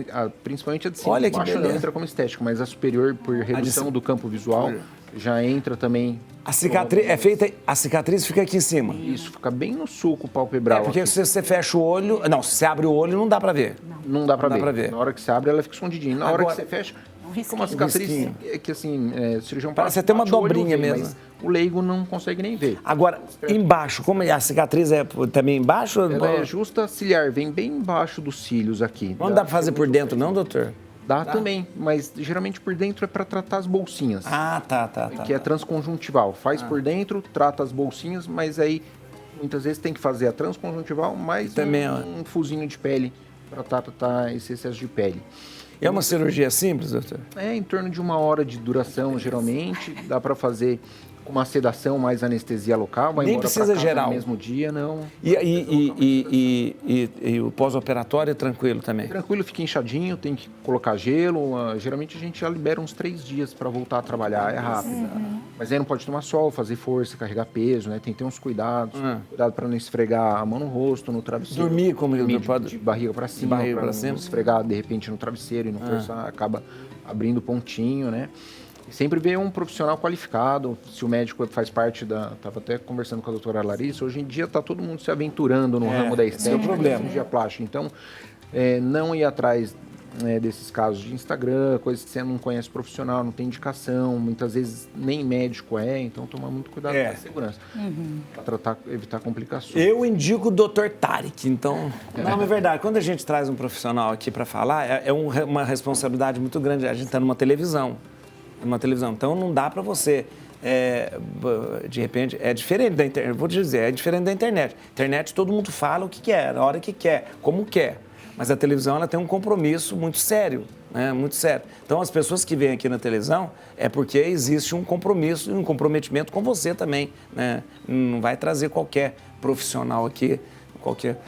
principalmente a de cima. Olha que beleza. Não entra como estética, mas a superior, por redução do campo visual, já entra também. A cicatriz é feita, a cicatriz fica aqui em cima. Isso, fica bem no sulco palpebral. Porque se você fecha o olho, não, se você abre o olho não dá pra ver. Não dá pra ver. Na hora que você abre, ela fica escondidinha. Na hora que você fecha, fica uma cicatriz que assim, cirurgião parece até uma dobrinha mesmo. Mas o leigo não consegue nem ver. Agora, embaixo, como a cicatriz é também embaixo? Ela é justa ciliar, vem bem embaixo dos cílios aqui. Não dá pra fazer por dentro não, doutor? Dá também, mas geralmente por dentro é para tratar as bolsinhas. Tá. Que é transconjuntival. Faz por dentro, trata as bolsinhas, mas aí muitas vezes tem que fazer a transconjuntival mais também, um fusinho de pele para tratar esse excesso de pele. É uma cirurgia simples, doutor? É em torno de 1 hora de duração, geralmente. Dá para fazer com uma sedação mais anestesia local. Vai nem embora precisa geral. No mesmo dia, não. E o pós-operatório é tranquilo também? Tranquilo, fica inchadinho, tem que colocar gelo. Geralmente a gente já libera uns 3 dias para voltar a trabalhar, é rápido. Mas aí não pode tomar sol, fazer força, carregar peso, né? Tem que ter uns cuidados. Cuidado para não esfregar a mão no rosto, no travesseiro. Dormir como ele pode. De barriga para cima, não esfregar de repente no travesseiro e não forçar, acaba abrindo pontinho, né? Sempre ver um profissional qualificado, se o médico faz parte da... Estava até conversando com a doutora Larissa, hoje em dia está todo mundo se aventurando no ramo da estética, esse é o problema. Cirurgia plástica. Então, não ir atrás desses casos de Instagram, coisas que você não conhece profissional, não tem indicação, muitas vezes nem médico então tomar muito cuidado com a segurança, para evitar complicações. Eu indico o Dr. Tarek, então... Não, é verdade, quando a gente traz um profissional aqui para falar, é uma responsabilidade muito grande, a gente está numa televisão, então não dá para você... de repente, é diferente da internet, vou dizer, é diferente da internet. Internet todo mundo fala o que quer, a hora que quer, como quer. Mas a televisão ela tem um compromisso muito sério, né? Muito sério. Então as pessoas que vêm aqui na televisão é porque existe um compromisso e um comprometimento com você também, né? Não vai trazer qualquer profissional aqui, qualquer...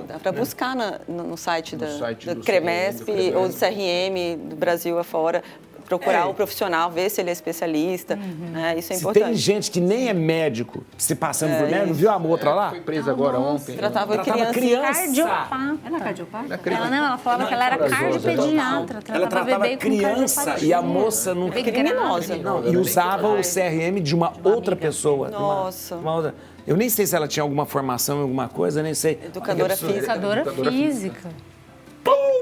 Dá para buscar no site do CREMESP CREMESP ou do CRM do Brasil afora. Procurar o profissional, ver se ele é especialista, né? Isso é importante. Tem gente que nem é médico, se passando por médico, viu a outra lá? Foi presa agora ontem. Tratava criança. Ela é cardiopata? Ela falava que ela era cardiopediatra. Ela tratava criança e a moça não... criminosa. Não, e usava o CRM de uma outra pessoa. Nossa. Uma outra. Eu nem sei se ela tinha alguma formação em alguma coisa, nem sei. Educadora física. Educadora física.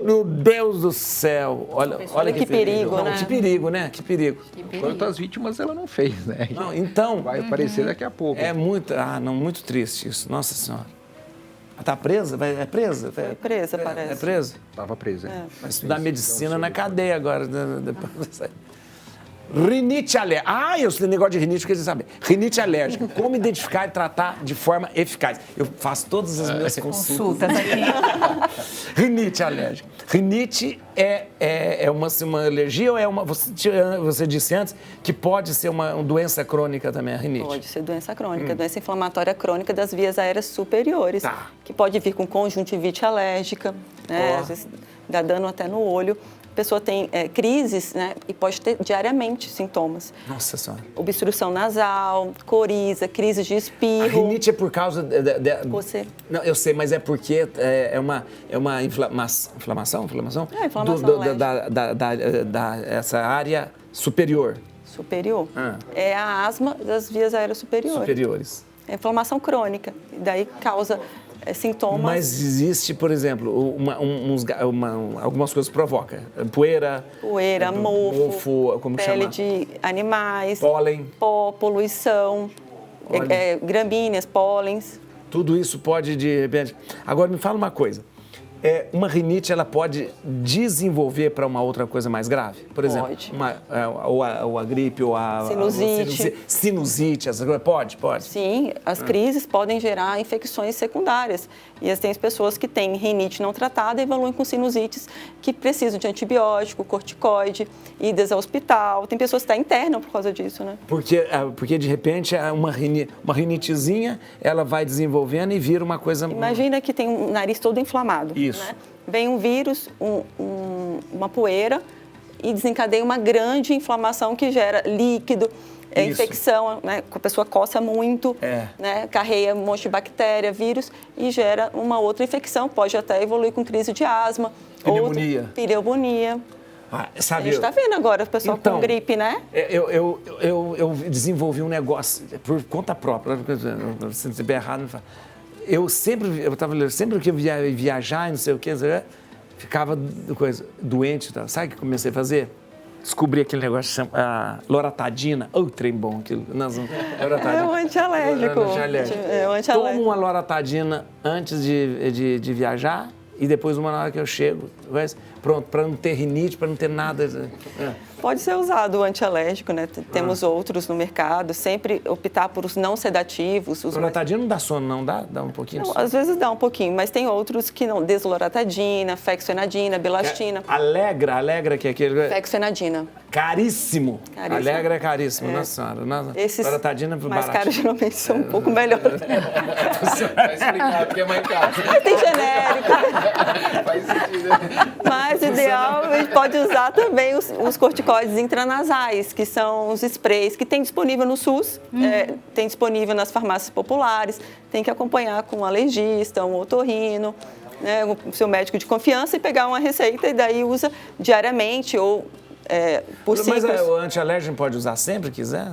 Meu Deus do céu! Olha que perigo, né? Que perigo, né? Que perigo. Quantas vítimas ela não fez, né? Não, então... Vai aparecer daqui a pouco. É muito... muito triste isso. Nossa Senhora. Ela tá presa? É presa? Foi presa, parece. É presa? Estava presa. Vai estudar medicina na cadeia agora. Depois vai sair. Rinite alérgica. Eu sei negócio de rinite, porque vocês sabem. Rinite alérgica. Como identificar e tratar de forma eficaz? Eu faço todas as minhas consultas aqui. Rinite alérgica. Rinite é uma alergia ou é uma... Você disse antes que pode ser uma doença crônica também, a rinite. Pode ser doença crônica, doença inflamatória crônica das vias aéreas superiores, que pode vir com conjuntivite alérgica, né? Às vezes dá dano até no olho. A pessoa tem crises, né? E pode ter diariamente sintomas. Nossa Senhora. Obstrução nasal, coriza, crise de espirro. A rinite é por causa Você. Não, eu sei, mas é porque é uma inflamação? Inflamação? Essa área superior. Superior. É a asma das vias aéreas superiores. É inflamação crônica. E daí causa sintomas. Mas existe, por exemplo, algumas coisas que provocam. Poeira, mofo, como pele chama? de animais, pólen, pó, poluição, gramíneas, pólens. Tudo isso pode, de repente... Agora, me fala uma coisa. Uma rinite, ela pode desenvolver para uma outra coisa mais grave? Por exemplo, ou a gripe, ou a... Sinusite, essas coisas. Pode? Sim, as crises podem gerar infecções secundárias. E tem as pessoas que têm rinite não tratada e evoluem com sinusites que precisam de antibiótico, corticoide, idas ao hospital. Tem pessoas que estão internas por causa disso, né? Porque de repente, uma rinitezinha, ela vai desenvolvendo e vira uma coisa... Imagina que tem um nariz todo inflamado. Isso. Né? Vem um vírus, uma poeira e desencadeia uma grande inflamação que gera líquido, infecção, né? A pessoa coça muito, né? Carrega um monte de bactéria, vírus e gera uma outra infecção. Pode até evoluir com crise de asma. Pneumonia. Sabe, a gente está vendo agora o pessoal com gripe, né? Eu desenvolvi um negócio por conta própria. Se estiver errado, não fala. Sempre que eu viajar, não sei o que, ficava doente. Sabe o que eu comecei a fazer? Descobri aquele negócio que chama loratadina. Trem bom aquilo. É um antialérgico. Tomo uma loratadina antes de viajar e depois uma hora que eu chego. Pronto, para não ter rinite, para não ter nada. Pode ser usado o antialérgico, né? Temos outros no mercado. Sempre optar por os não sedativos. Loratadina não dá sono, não? Dá um pouquinho de sono? Às vezes dá um pouquinho, mas tem outros que não. Desloratadina, fexfenadina, belastina. Alegra, que é aquele... Fexfenadina. Caríssimo. Alegra é caríssimo, nossa senhora. Esses loratadina mais caros geralmente são um pouco melhores. Vai explicar, porque é mais caro. Mas tem genérico. Faz sentido. Mas o ideal, a gente pode usar também os corticoides intranasais, que são os sprays que tem disponível no SUS, tem disponível nas farmácias populares, tem que acompanhar com um alergista, um otorrino, né, o seu médico de confiança e pegar uma receita e daí usa diariamente ou por ciclos. Mas o antialérgico pode usar sempre que quiser?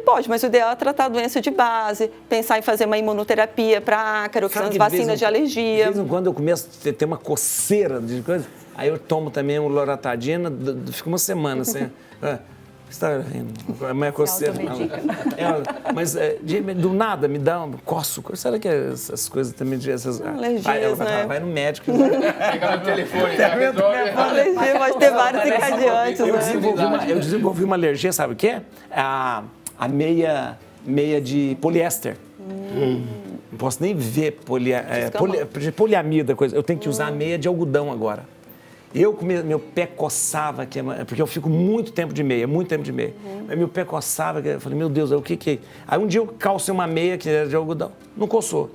Pode, mas o ideal é tratar a doença de base, pensar em fazer uma imunoterapia para ácaro, que são as vacinas de alergia. De vez em quando eu começo a ter uma coceira de coisa, aí eu tomo também um loratadina, fico uma semana sem... Você está rindo? É minha coceira. Mas do nada me dá um coço. Será que essas coisas também... Alergias, né? Vai no médico. Pega no telefone, alergia pode ter vários encadeantes. Eu desenvolvi uma alergia, sabe o quê? A meia de poliéster. Não posso nem ver poliamida, coisa. Eu tenho que usar a meia de algodão agora. Meu pé coçava, porque eu fico muito tempo de meia. Aí meu pé coçava, eu falei, meu Deus, o que é? Aí um dia eu calcei uma meia que era de algodão, não coçou.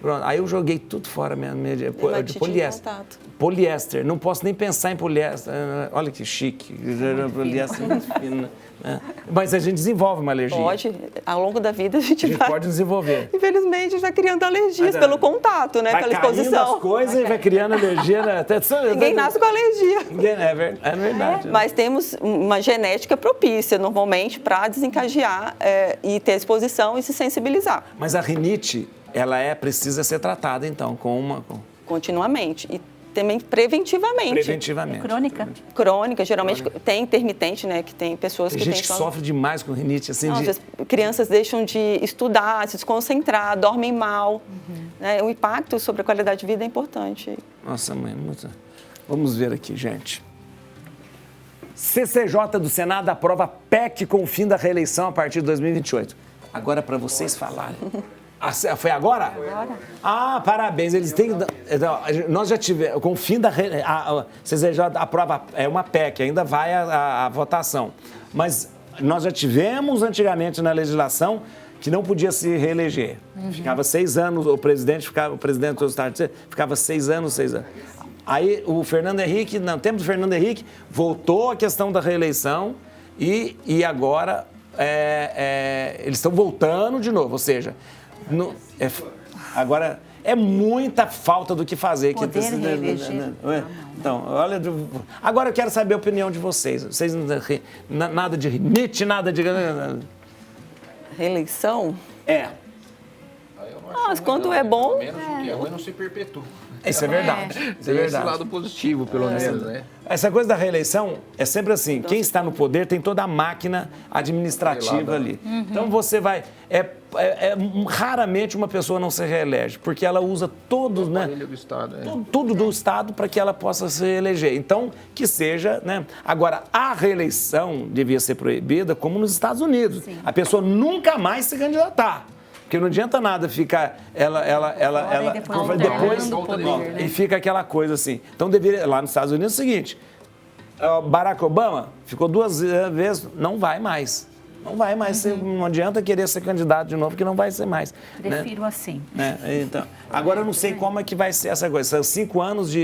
Pronto. Aí eu joguei tudo fora, minha meia de poliéster. Poliéster, não posso nem pensar em poliéster. Olha que chique, poliéster muito fino. Mas a gente desenvolve uma alergia. Pode, ao longo da vida a gente pode desenvolver. Infelizmente, a gente vai criando alergias pelo contato, né? Pela exposição. As coisas e vai criando alergia. Ninguém nasce com alergia. É verdade. Mas temos uma genética propícia, normalmente, para desencadear e ter exposição e se sensibilizar. Mas a rinite, ela precisa ser tratada, então, continuamente. E também preventivamente. É crônica? Crônica, geralmente tem intermitente, né? Que tem pessoas que gente que sofre demais com rinite, assim. As crianças deixam de estudar, se desconcentrar, dormem mal. Né? O impacto sobre a qualidade de vida é importante. Nossa, mãe, vamos ver aqui, gente. CCJ do Senado aprova PEC com o fim da reeleição a partir de 2028. Agora, para vocês falarem. Foi agora? Agora. Ah, parabéns. Eles têm. Nós já tivemos. Com o fim da. A CCJ aprova. É uma PEC, ainda vai a votação. Mas nós já tivemos antigamente na legislação que não podia se reeleger. Ficava 6 anos, o presidente do Estado ficava 6 anos. Aí o Fernando Henrique, no tempo do Fernando Henrique, voltou a questão da reeleição e agora eles estão voltando de novo. Ou seja, agora é muita falta do que fazer. Poder reeleger. Então, olha, agora eu quero saber a opinião de vocês. Vocês nada de rinite, nada de... Reeleição? Mas quando é bom... Menos o que é ruim não se perpetua. Isso é verdade. Tem esse lado positivo, pelo menos, né? Essa coisa da reeleição é sempre assim, quem está no poder tem toda a máquina administrativa ali. Então você vai... raramente uma pessoa não se reelege, porque ela usa todos, né? Do Estado, Tudo do Estado para que ela possa se reeleger. Então, que seja, né? Agora, a reeleição devia ser proibida, como nos Estados Unidos. Sim. A pessoa nunca mais se candidatar. Porque não adianta nada ficar depois poder, e fica aquela coisa assim. Então deveria, lá nos Estados Unidos é o seguinte, Barack Obama ficou 2 vezes, não vai mais. Não vai mais ser, não adianta querer ser candidato de novo, que não vai ser mais. Prefiro assim. Então, agora eu não sei como é que vai ser essa coisa. São 5 anos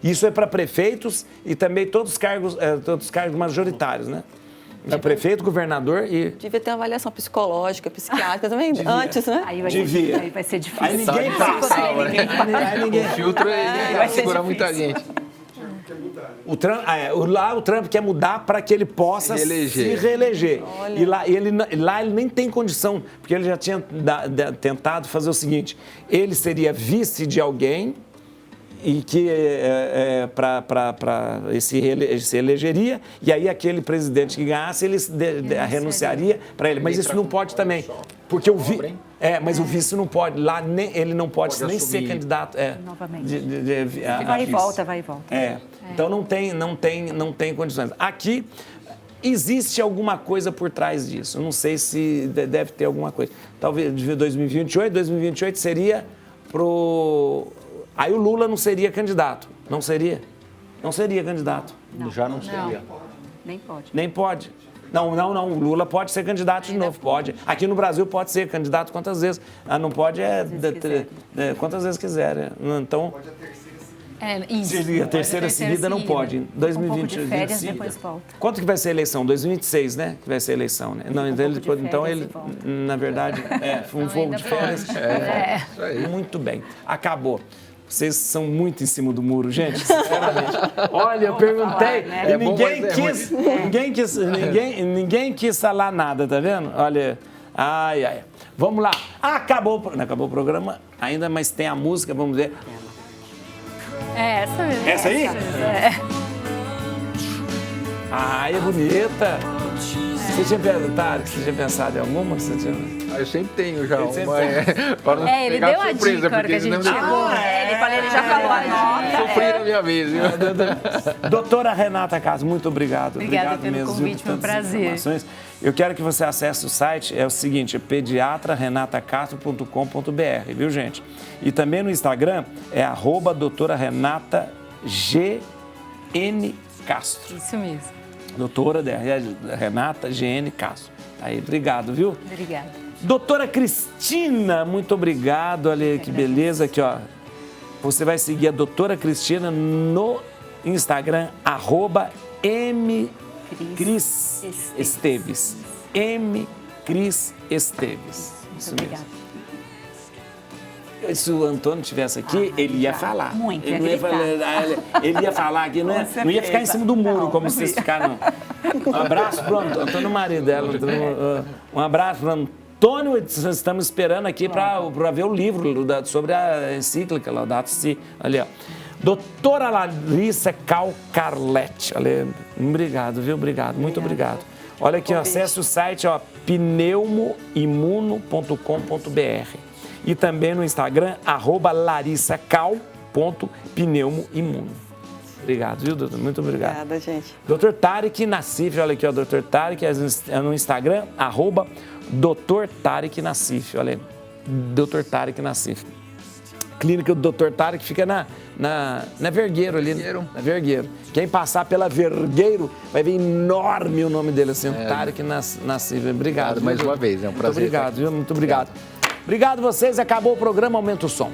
isso é para prefeitos e também todos os cargos majoritários, né? Prefeito, governador e... Devia ter uma avaliação psicológica, psiquiátrica também, antes, né? Aí vai ser difícil. Aí ninguém passa. O filtro vai segurar muita gente. O Trump quer mudar para que ele possa se reeleger. E lá ele nem tem condição, porque ele já tinha tentado fazer o seguinte, ele seria vice de alguém e que se elegeria, e aí aquele presidente que ganhasse, ele renunciaria para ele. Mas isso não pode também, porque o vice não pode, lá ele não pode nem ser candidato. Novamente. Vai e volta. Então não tem condições. Aqui existe alguma coisa por trás disso, não sei se deve ter alguma coisa. Talvez de 2028 seria Aí o Lula não seria candidato. Não seria? Não seria candidato. Já não seria. Nem pode. Nem pode. Não. O Lula pode ser candidato de novo. Pode. Aqui no Brasil pode ser candidato quantas vezes. Não pode quantas vezes quiser. Então... A terceira seguida não pode. 2020, férias, depois volta. Quanto que vai ser a eleição? 2026, né? Que vai ser a eleição, né? Não, então ele na verdade, foi um voo de férias. Muito bem. Acabou. Vocês são muito em cima do muro, gente, sinceramente. Olha, eu perguntei e ninguém quis falar nada, tá vendo? Olha, ai. Vamos lá. Acabou o programa ainda, mas tem a música, vamos ver. Essa mesmo. Essa aí? Ai, é bonita. Você tinha pensado em alguma? Eu sempre tenho já uma. Ele deu a dica que a gente chegou. Ele já falou a nota. Sofri na minha vez, viu? Doutora Renata Castro, muito obrigado. Obrigada pelo convite, foi um prazer. Eu quero que você acesse o site, é o seguinte, pediatrarenatacastro.com.br, viu, gente? E também no Instagram é @doutora Renata GN Castro. Isso mesmo. Doutora Renata GN Castro. Aí, obrigado, viu? Obrigada. Doutora Cristina, muito obrigado. Olha que beleza aqui, ó. Você vai seguir a doutora Cristina no Instagram, @mcrisesteves. mcrisesteves. Isso mesmo. Se o Antônio estivesse aqui, ele ia falar. Muito, ele ia falar aqui, não ia ficar em cima do muro, como vocês ficaram. Um abraço pro Antônio, marido dela. Um abraço pro Antônio. Estamos esperando aqui para ver o livro sobre a encíclica Laudato Si. Ali, ó. Doutora Larissa Calcarletti. Olha, obrigado, viu? Obrigado, muito obrigado. Olha aqui, ó, acesse o site, ó, pneumoimuno.com.br. E também no Instagram, @larissacal.pneumoimuno. Obrigado, viu, doutor? Muito obrigado. Obrigada, gente. Dr. Tarek Nassif, olha aqui, ó, Dr. Tarek, é no Instagram, @Dr. Tarek Nassif, olha aí, Dr. Tarek Nassif. Clínica do Dr. Tarek fica na Vergueiro ali, na Vergueiro. Quem passar pela Vergueiro vai ver enorme o nome dele, assim, Tarek Nassif. Obrigado. Mais uma vez, é um prazer. Muito obrigado, viu? Muito obrigado. Obrigado vocês, acabou o programa, aumenta o som.